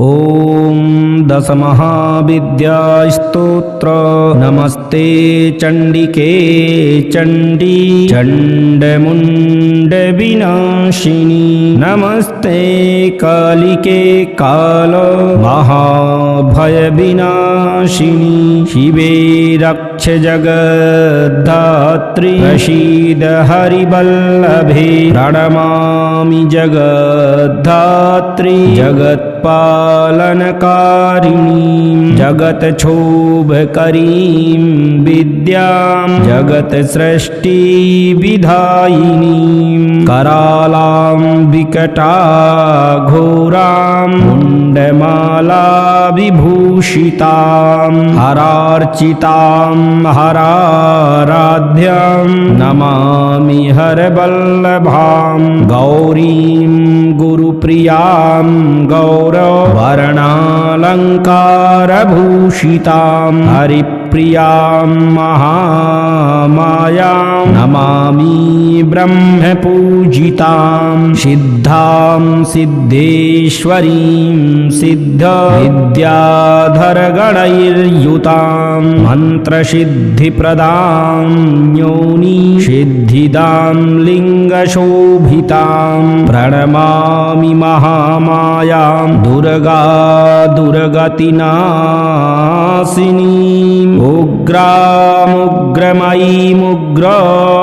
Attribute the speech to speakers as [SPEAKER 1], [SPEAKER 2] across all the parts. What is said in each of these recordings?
[SPEAKER 1] ॐ दशमहाविद्यास्तोत्र नमस्ते चण्डिके चण्डी चण्डमुण्डविनाशिनी नमस्ते कालिके काल महाभयविनाशिनी शिवे रक्ष जगद्धात्री प्रसीद हरिवल्लभे प्रणमामि जगद्धात्री जगत्पालनकारिणीं जगत्क्षोभकरीं विद्यां जगत्सृष्टिविधायिनीं करालां विकटाघोरां मुण्डमालाविभूषितां हरार्चितां हराराध्यां नमामि हरवल्लभां गौरीं गुरुप्रियां गौरवर्णालङ्कारभूषितां हरिप्रियां महामायां नमामि ब्रह्मपूजितां सिद्धां सिद्धेश्वरीं सिद्धविद्याधरगणैर्युतां मन्त्रसिद्धिप्रदां योनि सिद्धिदां लिङ्गशोभितां प्रणमामि महामायां दुर्गा दुर्गतिनाशिनीम् उग्रामुग्रमयीमुग्र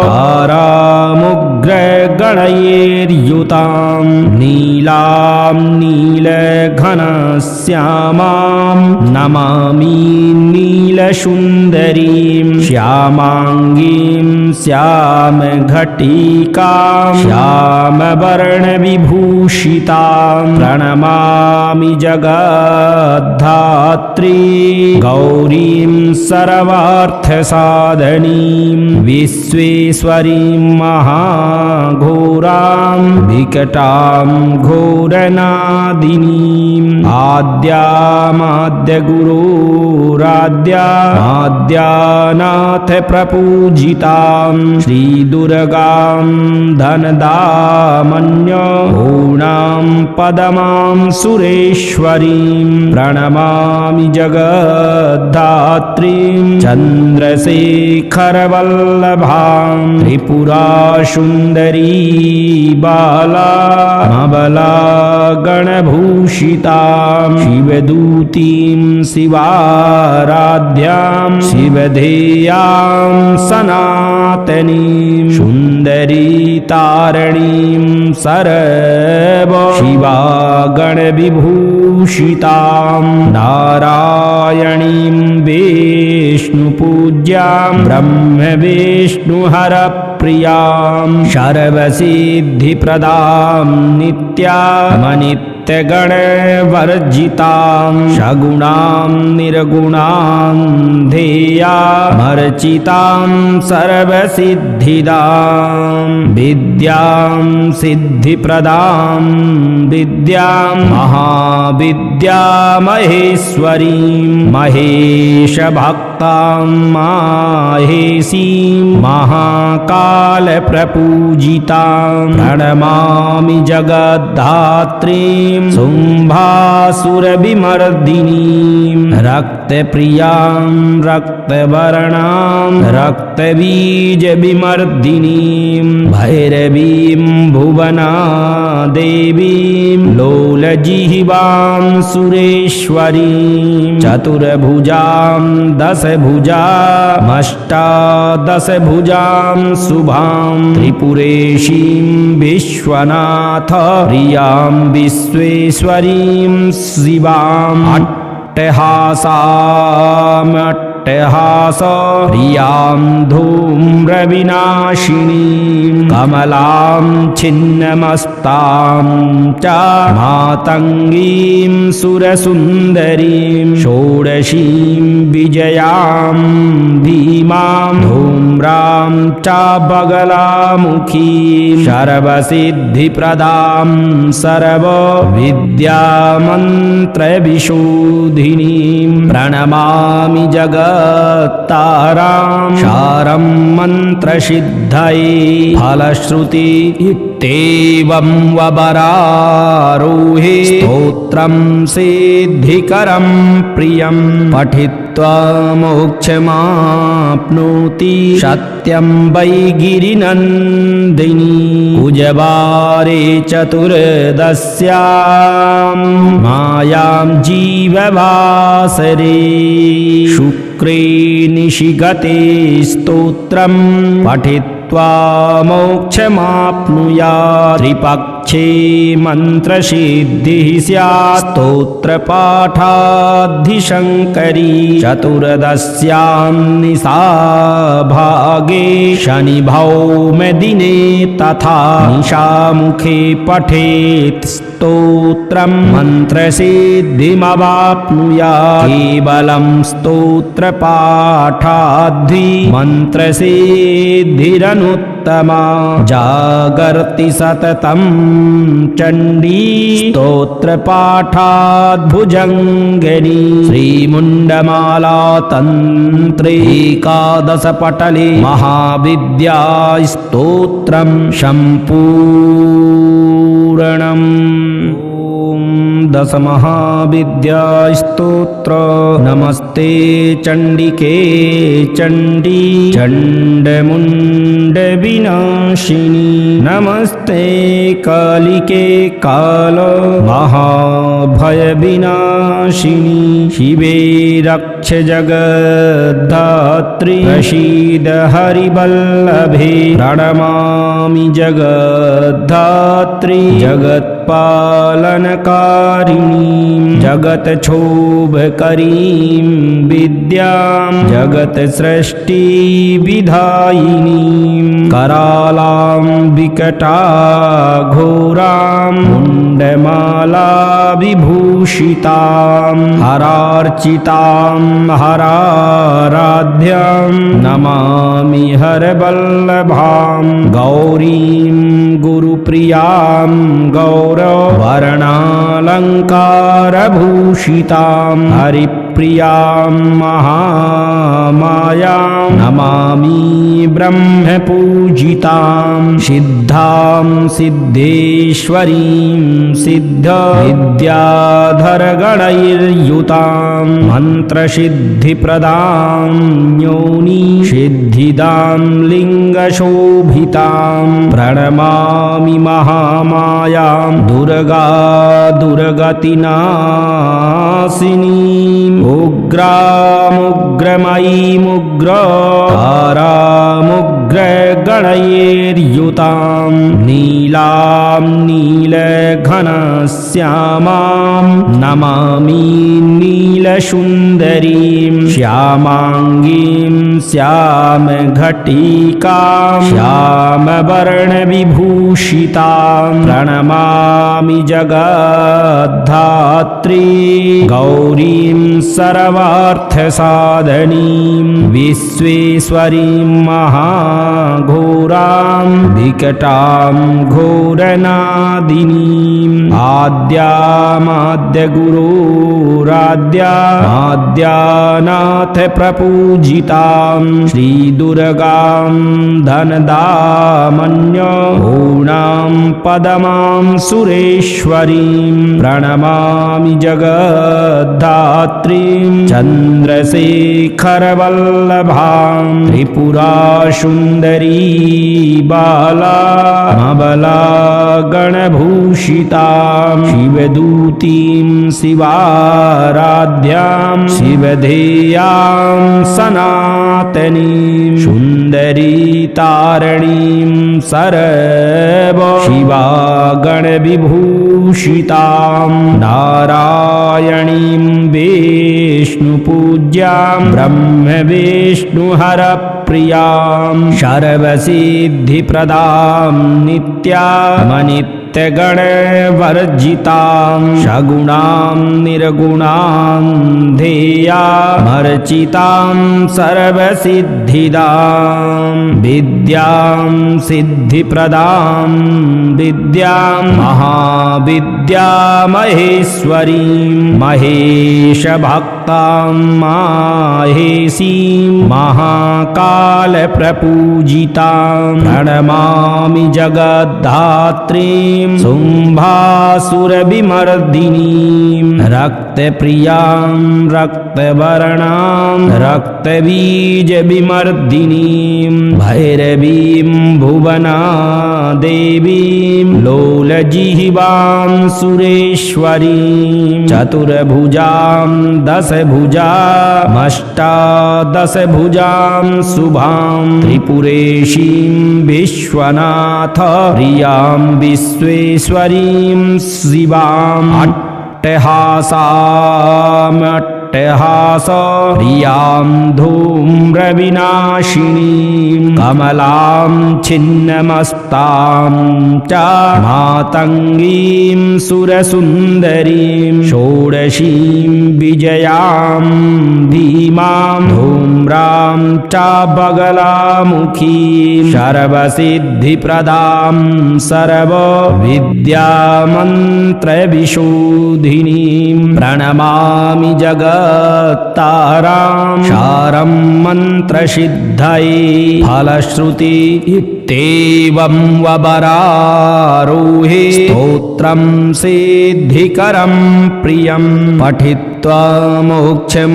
[SPEAKER 1] तारामुग्रगणैर्युतां नीलां नीलघनश्यामां नमामि नीलसुन्दरीं श्यामाङ्गीं श्यामघटिकां श्यामवर्णविभूषितां प्रणमामि जगद्धात्री गौरीं सर्वार्थसाधनीं विश्वेश्वरीं महाघोरां विकटां घोरनादिनीं आद्यामाद्यगुरोराद्यामाद्यानाथ प्रपूजितां श्रीदुर्गां धनदामन्य ऊणां पदमां सुरेश्वरीं प्रणमामि जगद्धात्रीं चन्द्रशेखरवल्लभां त्रिपुरासुन्दरी बाला मबला गणभूषितां शिवदूतीं शिवाराध्यां शिवधेयां सनातनीं सुन्दरी तारणीं सर्व शिवागणविभूषितां नारायणीं विष्णुपूज्यां ब्रह्मविष्णुहरप्रियां सर्वसिद्धिप्रदां नित्यामनित्यगणवर्जितां सगुणां निर्गुणां ध्येयामर्चितां सर्वसिद्धिदां विद्यां सिद्धिप्रदां विद्यां महाविद्यामहेश्वरीं महेशभक्तां माहेशीं महाकालप्रपूजितां प्रणमामि जगद्धात्रीं शुम्भासुरविमर्दिनीं रक्तप्रियां रक्तवर्णां रक्तबीजविमर्दिनीं भैरवीं भुवनादेवीं लोलजिह्वां सुरेश्वरीं चतुर्भुजां दशभुजामष्टादशभुजां शुभां त्रिपुरेशीं विश्वनाथ प्रियां विश्वेश्वरीं शिवां अट्टहासामट्टहास प्रियां धूम्रविनाशिनीं कमलां छिन्नमस्तां च मातङ्गीं सुरसुन्दरीं षोडशीं विजयां धीमां धूम्रां च बगलामुखीं सर्वसिद्धिप्रदां सर्वविद्यामन्त्रविशोधिनीं प्रणमामि जगत् प्रदत्तारां शारं मन्त्रसिद्धये फलश्रुति इत्येवं वबरारोहे स्तोत्रं सिद्धिकरं प्रियं पठित्वा मोक्षमाप्नोति सत्यं वै गिरिनन्दिनी कुजवारे चतुर्दश्यां मायां जीववासरे शुक्रे निशिगते स्तोत्रं पठित्वा मोक्षमाप्नुयात् त्रिपक्षे मन्त्रसिद्धिः स्यात् स्तोत्रपाठाद्धिशङ्करी चतुर्दश्यां निशाभागे शनिभौमदिने तथा निशामुखे पठेत् स्तोत्रं मन्त्रसिद्धिमवाप्नुयात् केवलं स्तोत्रपाठाद्धि मन्त्रसिद्धिरनुत्तमा जागर्ति सततं चण्डी स्तोत्रपाठाद्भुजङ्गिनी श्रीमुण्डमाला तन्त्रे एकादशपटले महाविद्या स्तोत्रं सम्पूर्णम्। दशमहाविद्यास्तोत्र नमस्ते चण्डिके चण्डी चण्डमुण्डविनाशिनी नमस्ते कालिके काल महाभयविनाशिनी शिवे रक्ष जगद्धात्री प्रसीद हरिवल्लभे प्रणमामि जगद्धात्री जगत्पालनकारिणीं जगत्क्षोभकरीं विद्यां जगत्सृष्टिविधायिनीं करालां विकटाघोरां मुण्डमाला विभूषितां हरार्चितां हराराध्यां नमामि हरवल्लभां गौरीं गुरुप्रियां गौरवर्णालङ्कारभूषितां हरिप्रियां महामायां नमामि ब्रह्मपूजितां सिद्धां सिद्धेश्वरीं सिद्धविद्याधरगणैर्युतां मन्त्रसिद्धिप्रदां योनि सिद्धिदां लिङ्गशोभितां प्रणमामि महामायां दुर्गा दुर्गतिनाशिनीं उग्रामुग्रमयीमुग्रकारामुग्रगणैर्युतां नीलां नीलघनश्यामां नमामि नीलसुन्दरीं श्यामाङ्गीं श्यामघटिकां श्यामवर्णविभूषितां प्रणमामि जगद्धात्री गौरीं सर्वार्थसाधनीं विश्वेश्वरीं महाघोरां विकटां घोरनादिनीं आद्यामाद्यगुरोराद्यामाद्यानाथ प्रपूजितां श्रीदुर्गां धनदामन्य ऊणां पदमां सुरेश्वरीं प्रणमामि जगद्धात्रीं चन्द्रशेखरवल्लभां त्रिपुरासुन्दरी बाला मबला गणभूषितां शिवदूतीं शिवाराध्यां शिवधेयां सनातनीं सुन्दरी तारणीं सर्व शिवागणविभूषितां नारायणीं विष्णुपूज्यां ब्रह्मविष्णुहरप्रियां सर्वसिद्धिप्रदां नित्यामनित्यां दैत्यगणवर्जितां सगुणां निर्गुणां ध्येयामर्चितां सर्वसिद्धिदां विद्यां सिद्धिप्रदां विद्यां महाविद्यामहेश्वरीं महेशभक्तां माहेशीं महाकालप्रपूजितां प्रणमामि जगद्धात्रीं शुम्भासुरविमर्दिनीं रक्तप्रियां रक्तवर्णां रक्तबीजविमर्दिनीं भैरवीं भुवनादेवीं लोलजिह्वां सुरेश्वरीं चतुर्भुजां दशभुजामष्टादशभुजां शुभां त्रिपुरेशीं विश्वनाथ प्रियां विश्वेश्वरीं शिवाम् अट्टहास प्रियां धूम्रविनाशिनीं कमलां छिन्नमस्तां च मातङ्गीं सुरसुन्दरीं षोडशीं विजयां धीमां धूम्रां च बगलामुखीं सर्वसिद्धिप्रदां सर्वविद्यामन्त्रविशोधिनीं प्रणमामि जगत्तारां शारं मन्त्रसिद्धये फलश्रुति इत्येवं वबरारोहे स्तोत्रं सिद्धिकरं प्रियं पठित्वा मोक्षमाप्नोति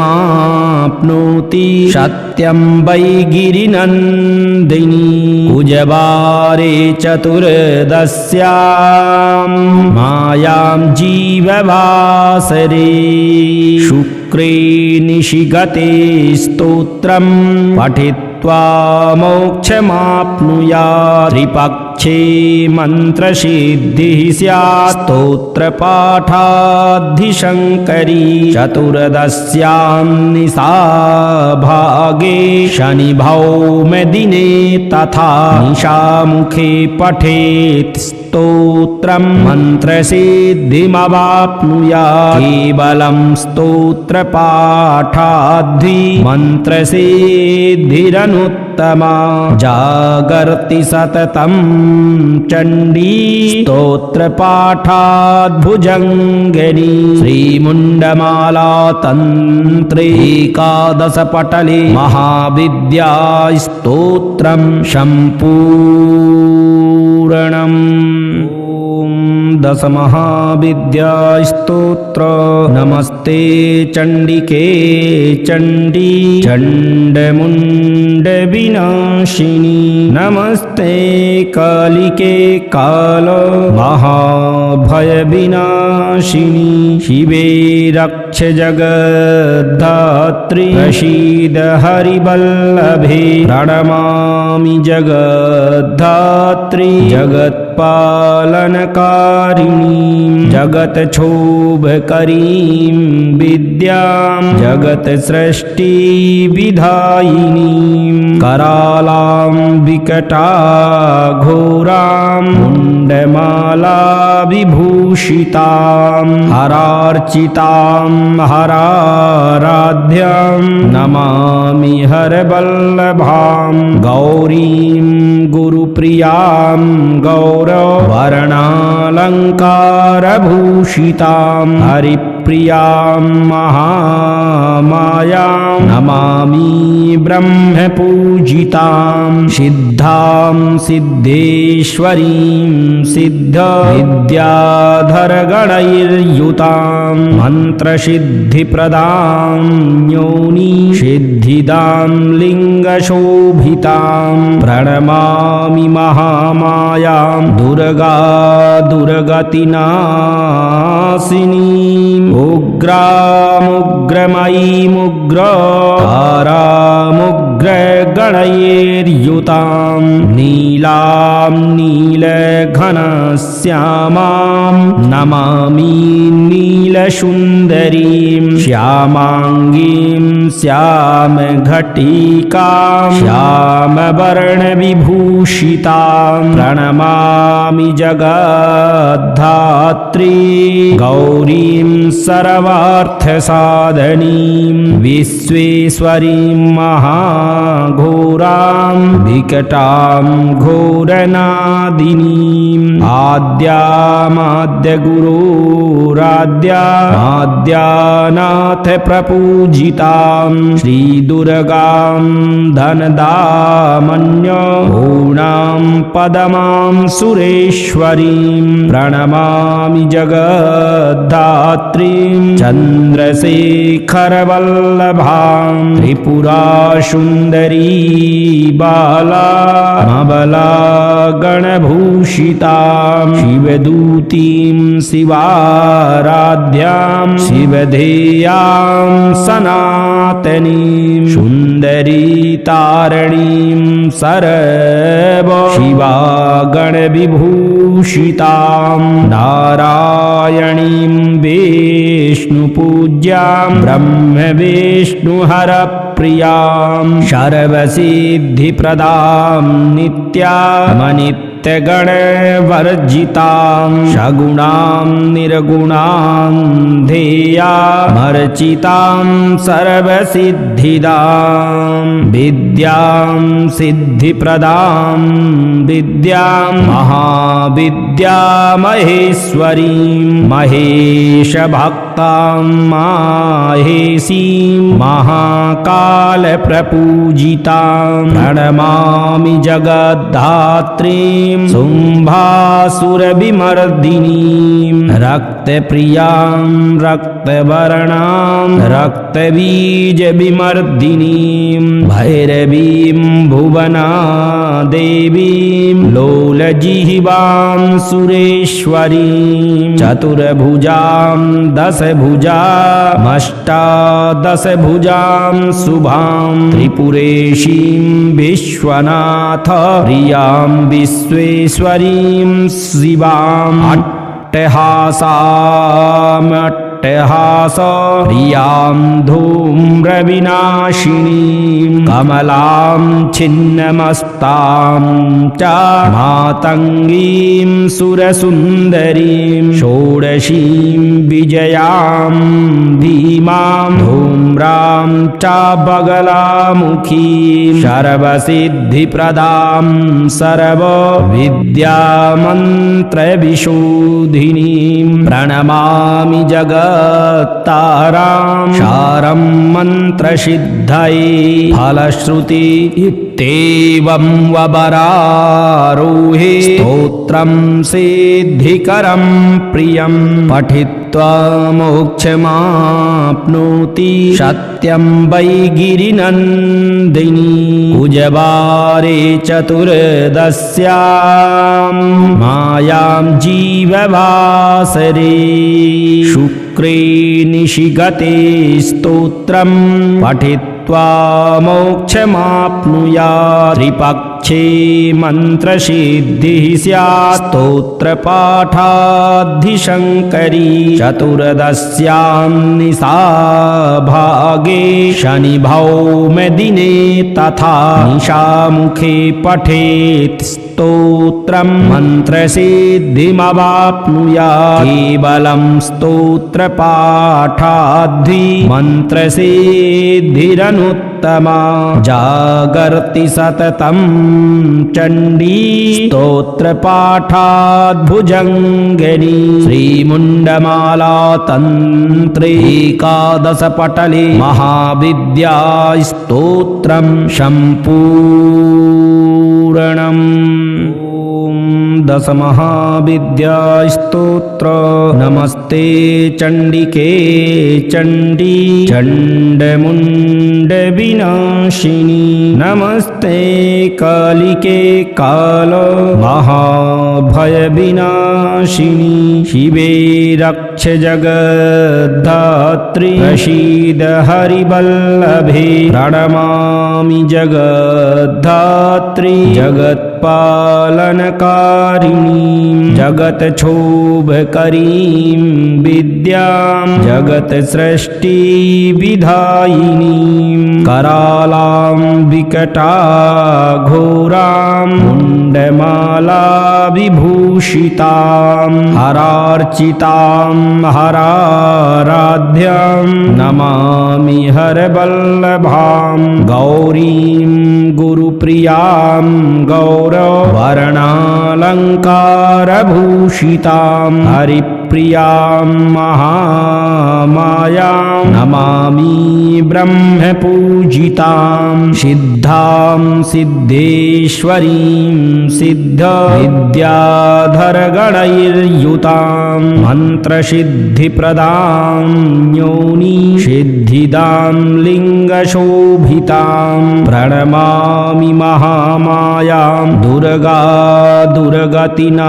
[SPEAKER 1] सत्यं वै गिरिनन्दिनी कुजवारे चतुर्दश्यां मायां जीववासरे शुक्रे निशिगते स्तोत्रं पठित्वा मोक्षमाप्नुयात् त्रिपक्षे मन्त्रसिद्धिः स्यात् स्तोत्रपाठाद्धिशङ्करी चतुर्दश्यां निशाभागे शनिभौमदिने तथा निशामुखे पठेत् स्तोत्रं मन्त्रसिद्धिमवाप्नुयात् केवलं स्तोत्रपाठाद्धि मन्त्रसिद्धिरनुत्तमा जागर्ति सततं चण्डी स्तोत्रपाठाद्भुजङ्गिनी श्रीमुण्डमाला तन्त्रे एकादशपटले महाविद्या स्तोत्रं सम्पूर्णम्। दशमहाविद्यास्तोत्र नमस्ते चण्डिके चण्डी चण्डमुण्डविनाशिनी नमस्ते कालिके काल महाभयविनाशिनी शिवे रक्ष जगद्धात्री प्रसीद हरिवल्लभे प्रणमामि जगद्धात्री जगत्पालनकारिणीं जगत्क्षोभकरीं विद्यां जगत्सृष्टिविधायिनीं करालां विकटाघोरां मुण्डमालाविभूषितां हरार्चितां हराराध्यां नमामि हरवल्लभां गौरीं गुरुप्रियां गौरवर्णालङ्कारभूषितां हरिप्रियां महामायां नमामि ब्रह्मपूजितां सिद्धां सिद्धेश्वरीं सिद्धविद्याधरगणैर्युतां मन्त्रसिद्धिप्रदां योनि सिद्धिदां लिङ्गशोभितां प्रणमामि महामायां दुर्गा दुर्गतिनाशिनीं उग्रामुग्रमयीमुग्रतारामुग्रगणैर्युतां नीलां नीलघनस्य श्यामां नमामि नीलसुन्दरीं श्यामाङ्गीं श्यामघटिकां श्यामवर्णविभूषितां प्रणमामि जगद्धात्री गौरीं सर्वार्थसाधनीं विश्वेश्वरीं महाघोरां विकटां घोरनादिनीं आद्यामाद्यगुरोराद्यानाथ प्रपूजितां श्रीदुर्गां धनदामन्य पूर्णां पदमां सुरेश्वरीं प्रणमामि जगद्धात्रीं चन्द्रशेखरवल्लभां त्रिपुरासुन्दरी बाला मबला गणभूषितां शिवदूतीं शिवाराध्यां शिवधेयां सनातनीं सुन्दरी तारणीं सर्व शिवागणविभूषितां नारायणीं विष्णुपूज्यां ब्रह्मविष्णुहरप्रियां सर्वसिद्धिप्रदां नित्यामनित्यगणवर्जितां सगुणां निर्गुणां ध्येयामर्चितां सर्वसिद्धिदां विद्यां सिद्धिप्रदां विद्यां महाविद्यामहेश्वरीं महेशभक्तां माहेशीं महाकालप्रपूजितां प्रणमामि जगद्धात्रीं शुम्भासुरविमर्दिनीं रक्तप्रियां रक्तवर्णां रक्तबीजविमर्दिनीं भैरवीं भुवनादेवीं लोलजिह्वां सुरेश्वरीं चतुर्भुजां दशभुजामष्टादशभुजां शुभां त्रिपुरेशीं विश्वनाथ प्रियां विश्वेश्वरीं शिवां अट्टहासामट्टहास प्रियां धूम्रविनाशिनीं कमलां छिन्नमस्तां च मातङ्गीं सुरसुन्दरीं षोडशीं विजयां भीमां धूम्रां च बगलामुखीं सर्वसिद्धिप्रदां सर्वविद्यामन्त्रविशोधिनीं प्रणमामि जगत्तारां शारं मन्त्रसिद्धये फलश्रुति इत्येवं वबरारोहे स्तोत्रं सिद्धिकरं प्रियं पठित्वा मोक्षमाप्नोति सत्यं वै गिरिनन्दिनी कुजवारे चतुर्दश्यां मायां जीववासरे शुक्रे निशिगते स्तोत्रं पठित्वा मोक्षमाप्नुयात् त्रिपक्षे मन्त्रसिद्धिः स्यात् स्तोत्रपाठाद्धिशङ्करी चतुर्दश्यां निशाभागे शनिभौमदिने तथा निशामुखे पठेत् स्तोत्रं मन्त्रसिद्धिमवाप्नुयात् केवलं स्तोत्रपाठाद्धि मन्त्रसिद्धिरनुत्तमा जागर्ति सततं चण्डी स्तोत्रपाठाद्भुजङ्गिनी श्रीमुण्डमाला तन्त्रे एकादशपटले महाविद्या स्तोत्रं सम्पूर्णम्। दशमहाविद्यास्तोत्र नमस्ते चण्डिके चण्डी चण्डमुण्डविनाशिनी नमस्ते नमस्ते कालिके काल महाभयविनाशिनी शिवे रक्ष जगद्धात्री प्रसीद हरिवल्लभे प्रणमामि जगद्धात्री जगत्पालनकारिणीं जगत्क्षोभकरीं विद्यां जगत्सृष्टिविधायिनीं करालां विकटाघोरां मुण्डमाला विभूषितां हरार्चितां हराराध्यां नमामि हरवल्लभां गौरीं गुरुप्रियां गौरवर्णालङ्कारभूषितां हरिप्रियां महामायां नमामि ब्रह्मपूजितां सिद्धां सिद्धेश्वरीं सिद्धविद्याधरगणैर्युतां मन्त्रसिद्धिप्रदां योनि सिद्धिदां लिङ्गशोभितां प्रणमामि महामायां दुर्गा दुर्गतिनाशिनीं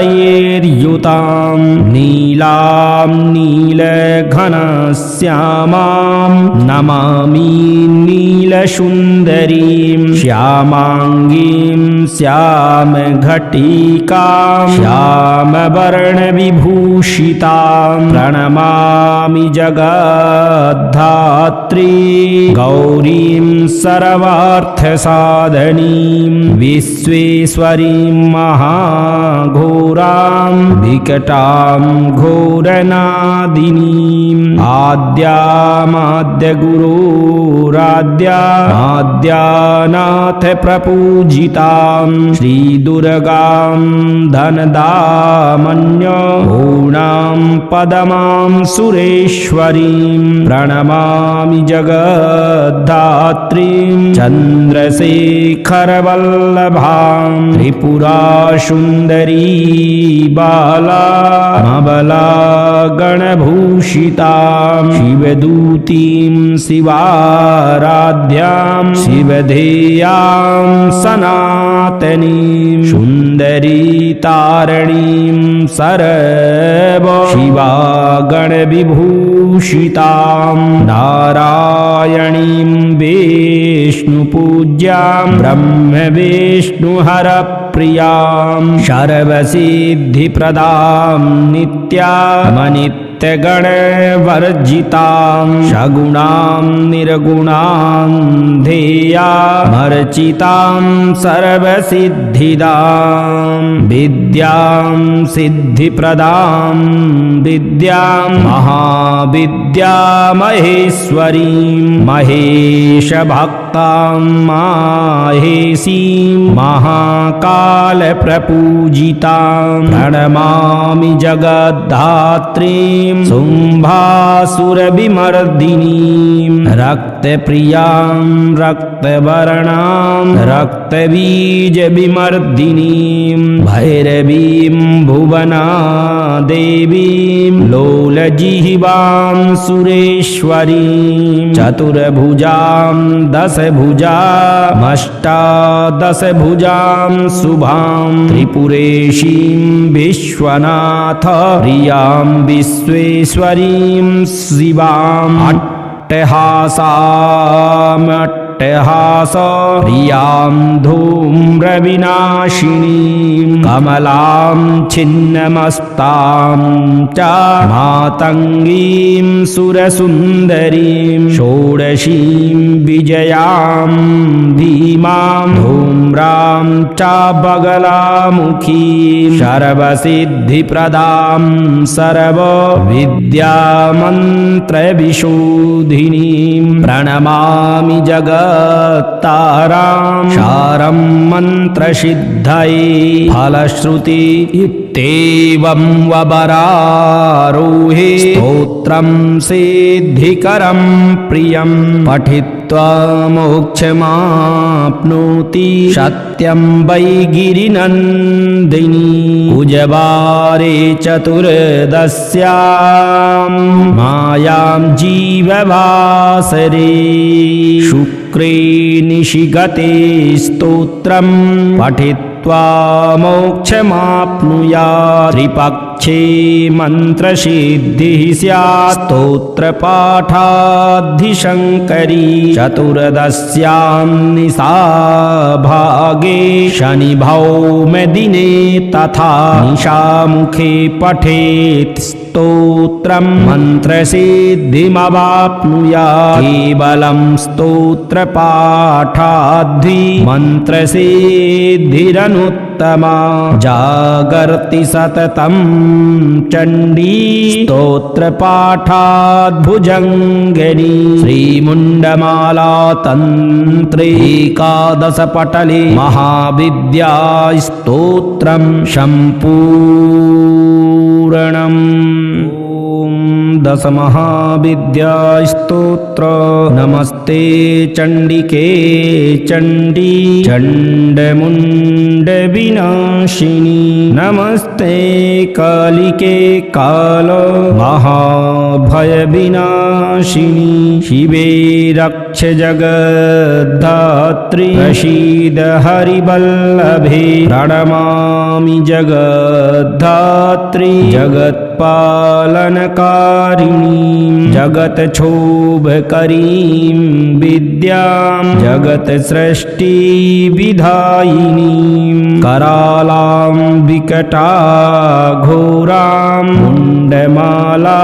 [SPEAKER 1] उग्रामुग्रमयीमुग्रकारामुग्रगणैर्युतां नीलां नीलघनश्यामां नमामि नीलसुन्दरीं श्यामाङ्गीं श्यामघटिकां श्यामवर्णविभूषितां प्रणमामि जगद्धात्री गौरीं सर्वार्थसाधनीं विश्वेश्वरीं महाघोरां विकटां घोरनादिनीं आद्यामाद्यगुरोराद्यामाद्यानाथ प्रपूजितां श्रीदुर्गां धनदामन्य ऊणां पदमां सुरेश्वरीं प्रणमामि जगद्धात्रीं चन्द्रशेखरवल्लभां त्रिपुरासुन्दरी बाला मबला गणभूषितां शिवदूतीं शिवाराध्यां शिवधेयां सनातनीं सुन्दरी तारणीं सर्व शिवागणविभूषितां नारायणीं विष्णुपूज्यां ब्रह्मविष्णुहरप्रियां सर्वसिद्धिप्रदां नित्यामनित्यगणवर्जितां सगुणां निर्गुणां ध्येयामर्चितां सर्वसिद्धिदां विद्यां सिद्धिप्रदां विद्यां महाविद्यामहेश्वरीं महेशभक्तां माहेशीं महाकालप्रपूजितां प्रणमामि जगद्धात्रीं शुम्भासुरविमर्दिनीं रक्तप्रियां रक्तवर्णां रक्तबीजविमर्दिनीं भैरवीं भुवनादेवीं लोलजिह्वां सुरेश्वरीं चतुर्भुजां दशभुजामष्टादशभुजां शुभां त्रिपुरेशीं विश्वनाथ प्रियां विश्वेश्वरीं शिवाम् अट्टहासामट्टहास प्रियां धूम्रविनाशिनीं कमलां छिन्नमस्तां च मातङ्गीं सुरसुन्दरीं षोडशीं विजयां भीमां धूम्रां च बगलामुखीं सर्वसिद्धिप्रदां सर्वविद्यामन्त्रविशोधिनीं प्रणमामि जगत्तारां शारं मन्त्रसिद्धये फलश्रुति इत्येवं वबरारोहे स्तोत्रं सिद्धिकरं प्रियं पठित्वा मोक्षमाप्नोति सत्यं वै गिरिनन्दिनी कुजवारे चतुर्दश्यां मायां जीववासरे शुक्रे निशिगते स्तोत्रं पठित्वा मोक्षमाप्नुयात् त्रिपक्षे मन्त्रसिद्धिः स्यात् स्तोत्रपाठाद्धिशङ्करी चतुर्दश्यां निशाभागे शनिभौमदिने तथा निशामुखे पठेत् स्तोत्रं मन्त्रसिद्धिमवाप्नुयात् केवलं स्तोत्रपाठाद्धि मन्त्रसिद्धिरनुत्तमा जागर्ति सततं चण्डी स्तोत्रपाठाद्भुजङ्गिनी श्रीमुण्डमाला तन्त्रे एकादशपटले महाविद्या स्तोत्रं सम्पूर्णम्। दशमहाविद्या स्तोत्र नमस्ते चण्डिके चण्डी चण्डमुण्डविनाशिनी नमस्ते कालिके काल महाभयविनाशिनी शिवे रक्ष जगद्धात्री प्रसीद हरिवल्लभे प्रणमामि जगद्धात्री जगत्पालनकारिणीं जगत्क्षोभकरीं विद्यां जगत्सृष्टिविधायिनीं करालां विकटाघोरां मुण्डमाला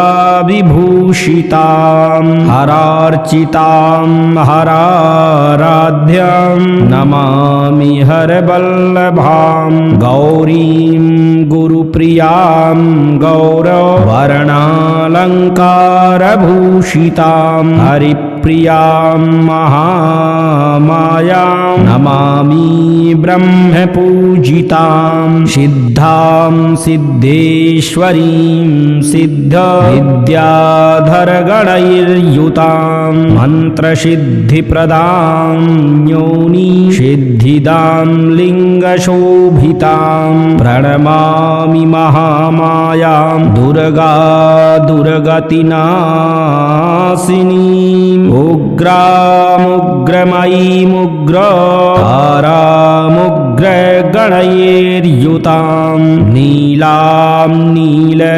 [SPEAKER 1] विभूषितां हरार्चितां हराराध्यां नमामि हरवल्लभां गौरीं गुरुप्रियां गौरवर्णालङ्कारभूषितां हरिप्रियां महामायां नमामि ब्रह्मपूजितां सिद्धां सिद्धेश्वरीं सिद्धविद्याधरगणैर्युतां मन्त्रसिद्धिप्रदां योनि सिद्धिदां लिङ्गशोभितां प्रणमामि महामायां दुर्गा दुर्गतिनाशिनीं उग्रामुग्रमयीमुग्र तारामुग्रगणैर्युतां नीलां नीलघनश्यामां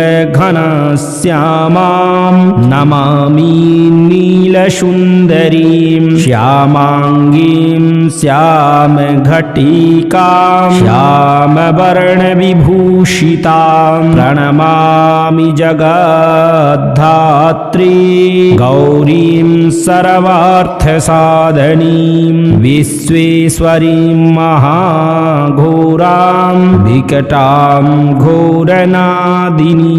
[SPEAKER 1] नमामि नीलसुन्दरीं श्यामाङ्गीं श्यामघटिकां श्यामवर्णविभूषितां प्रणमामि जगद्धात्री गौरीं सर्वार्थसाधनीं विश्वेश्वरीं महाघोरां विकटां घोरनादिनीं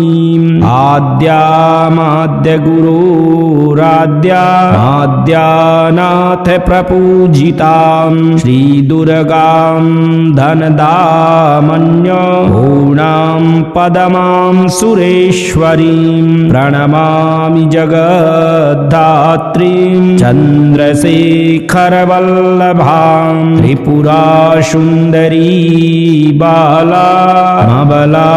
[SPEAKER 1] आद्यामाद्यगुरोराद्यामाद्यानाथ प्रपूजितां श्रीदुर्गां धनदामन्य पूर्णां पदमां सुरेश्वरीं प्रणमामि जगद्धात्रीं चन्द्रशेखरवल्लभां त्रिपुरासुन्दरी बाला मबला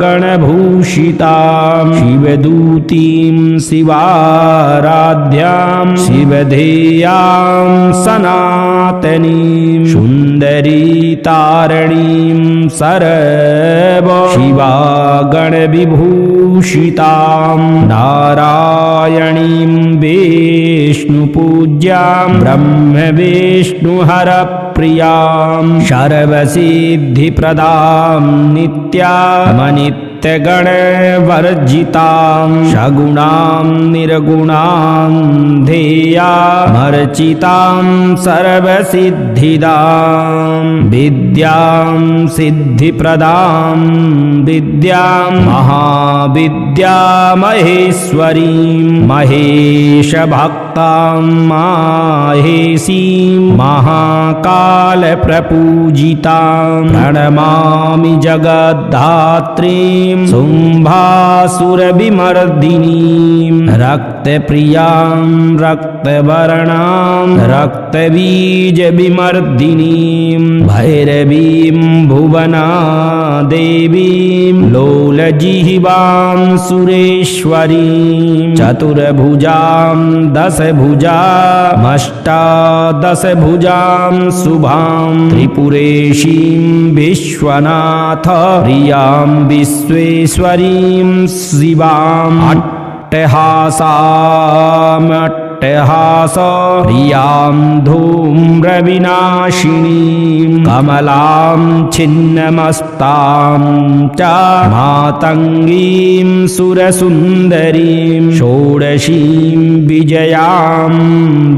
[SPEAKER 1] गणभूषितां शिवदूतीं शिवाराध्यां शिवधेयां सनातनीं सुन्दरी तारणीं सर्व शिवागणविभूषितां नारायणीं विष्णुपूज्यां ब्रह्मविष्णुहरप्रियां सर्वसिद्धिप्रदां नित्यामनित्यगणवर्जितां सगुणां निर्गुणां ध्येयामर्चितां सर्वसिद्धिदां विद्यां सिद्धिप्रदां विद्यां महाविद्यामहेश्वरीं महेशभक्ति मातां माहेशीं महाकालप्रपूजितां प्रणमामि जगद्धात्रीं शुम्भासुरविमर्दिनीं रक्तप्रियां रक्तवर्णां रक्तबीजविमर्दिनीं भैरवीं भुवना देवीं लोलजिह्वां सुरेश्वरीं चतुर्भुजां दशभुजामष्टादशभुजां शुभां त्रिपुरेशीं विश्वनाथ प्रियां विश्वेश्वरीं शिवाम् अट्टहास प्रियां धूम्रविनाशिनीं कमलां छिन्नमस्तां च मातङ्गीं सुरसुन्दरीं षोडशीं विजयां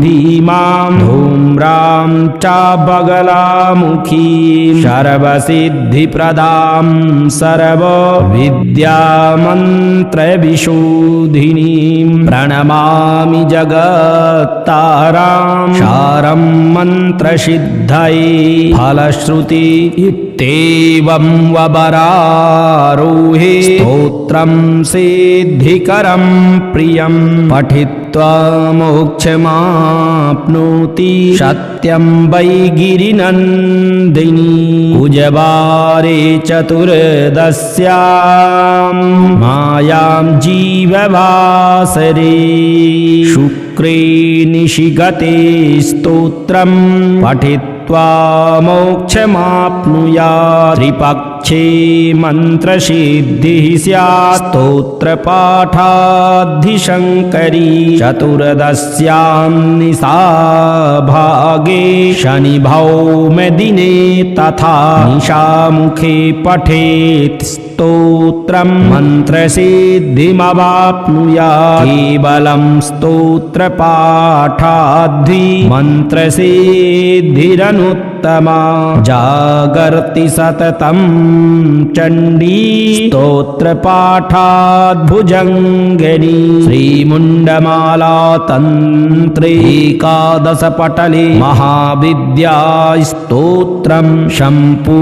[SPEAKER 1] धीमां धूम्रां च बगलामुखीं सर्वसिद्धिप्रदां सर्वविद्यामन्त्रविशोधिनीं प्रणमामि जगत्तारां शारं मन्त्रसिद्धये फलश्रुति इत्येवं वबरारोहे स्तोत्रं सिद्धिकरं प्रियं पठित्वा मोक्षमाप्नोति सत्यं वै गिरिनन्दिनी कुजवारे चतुर्दश्यां मायां जीववासरे शुक्रे निशिगते स्तोत्रं पठित्वा मोक्षमाप्नुयात् त्रिपक्षे मन्त्रसिद्धिः स्यात् स्तोत्रपाठाद्धिशङ्करी चतुर्दश्यां निशाभागे शनिभौमदिने तथा निशामुखे पठेत् स्तोत्रं मन्त्रसिद्धिमवाप्नुयात् केवलं स्तोत्रपाठाद्धि मन्त्रसिद्धिरनुत्तमा जागर्ति सततं चण्डी स्तोत्रपाठाद्भुजङ्गिनी श्रीमुण्डमाला तन्त्रे एकादशपटले महाविद्या स्तोत्रं सम्पूर्णम्।